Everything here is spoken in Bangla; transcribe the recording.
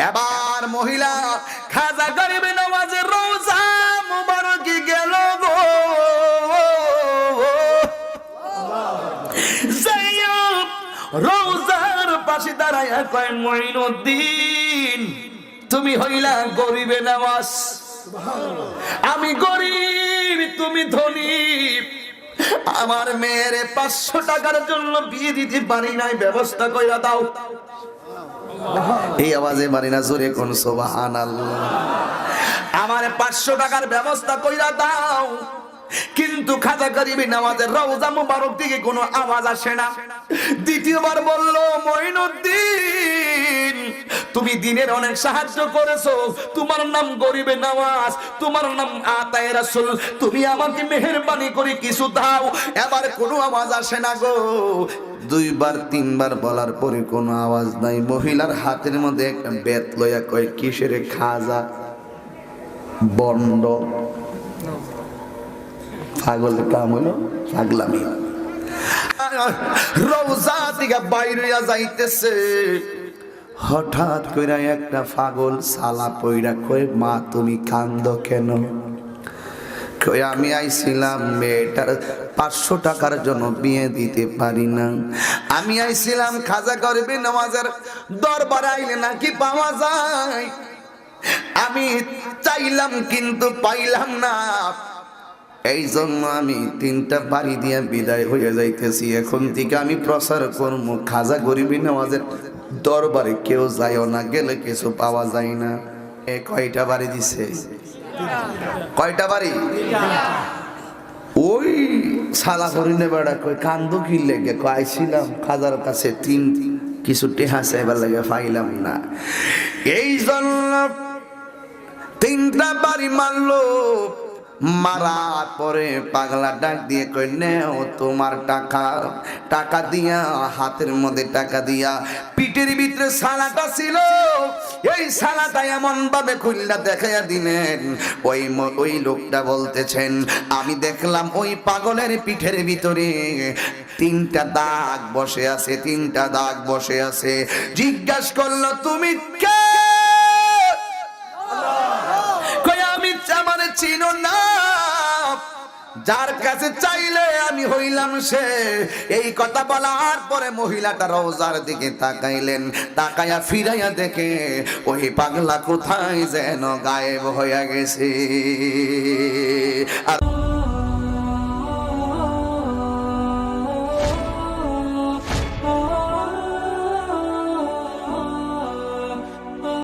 এবার মহিলা খাজা গরিব নওয়াজের রওজা মুবারকে গেল গো। রওজার পাশে দাঁড়ায় কয় মঈনুদ্দিন তুমি হইলা গরিবে নওয়াজ, আমি গরিব তুমি ধনী, আমার মেয়ের 500 টাকার জন্য বিয়ে দিতে পারি নাই, ব্যবস্থা কইরা দাও। এই আওয়াজে পারি না, জোরে কোন সুবহানাল্লাহ। আমার 500 টাকার ব্যবস্থা কইরা দাও। কিন্তু খাজা গরিব নওয়াজের রওজা মুবারক থেকে কোনো আওয়াজ আসে না। দ্বিতীয়বার বলল মঈনুদ্দিন তুমি দিনের অনেক সাহায্য করেছো, তোমার নাম গরিবে নওয়াজ, তোমার নাম আতায়ে রাসূল, তুমি আমাকে মেহেরবানি করে কিছু দাও। এবার কোনো আওয়াজ আসে না গো। 2বার 3বার বলার পরে কোনো আওয়াজ নাই। মহিলার হাতের মধ্যে একটা বেত লইয়া কয় কিসের খাজা বন্ড, পাগল কাম হলো পাগলামি। রওজা থেকে বাইরে যাইতেছে, হঠাৎ কইরা একটা পাগল সালা পইরা কই মা তুমি কান্দো কেন? কই আমি আইছিলাম মেয়েটার 500 টাকার জন্য বিয়ে দিতে পারি না, আমি আইছিলাম খাজা গরিব নওয়াজের দরবারে আইলে নাকি পাওয়া যায়, আমি চাইলাম কিন্তু পাইলাম না, এই জন্য আমি 3টা বাড়ি দিয়ে বিদায় হয়ে যাইতেছি। এখন থেকে আমি প্রচার করব খাজা গরিব নওয়াজের দরবারে কেউ যায়ও না, গেলে কিছু পাওয়া যায় না। কয়টা বাড়ি দিছে? কয়টা বাড়ি? ওই সালা হরিণে বেড়া কই কান্দো কি লেগে? আইছিলাম খাজার কাছে কিছু টেহা চাইবার লাগে, পাইলাম না, এই জন্য 3টা বাড়ি মারলো। মারার পরে পাগলা ডাক দিয়ে কই নেও তোমার টাকা। টাকা দিয়া হাতের মধ্যে টাকা দিয়া পিঠের ভিতরে সালাটা ছিল, এই সালাটা এমন ভাবে খুললা দেখাইয়া দিলেন। ওই লোকটা বলতেছেন আমি দেখলাম ওই পাগলের পিঠের ভিতরে 3টা দাগ বসে আছে, 3টা দাগ বসে আছে। জিজ্ঞাসা করলো তুমি কে? আমার চিনো না, যার কাছে চাইলে আমি হইলাম সে। এই কথা বলার পরে মহিলাটা রওজার দিকে তাকাইলেন, তাকাইয়া ফিরাইয়া দেখে ওই পাগলা কোথায় যেন গায়েব হইয়া গেছে।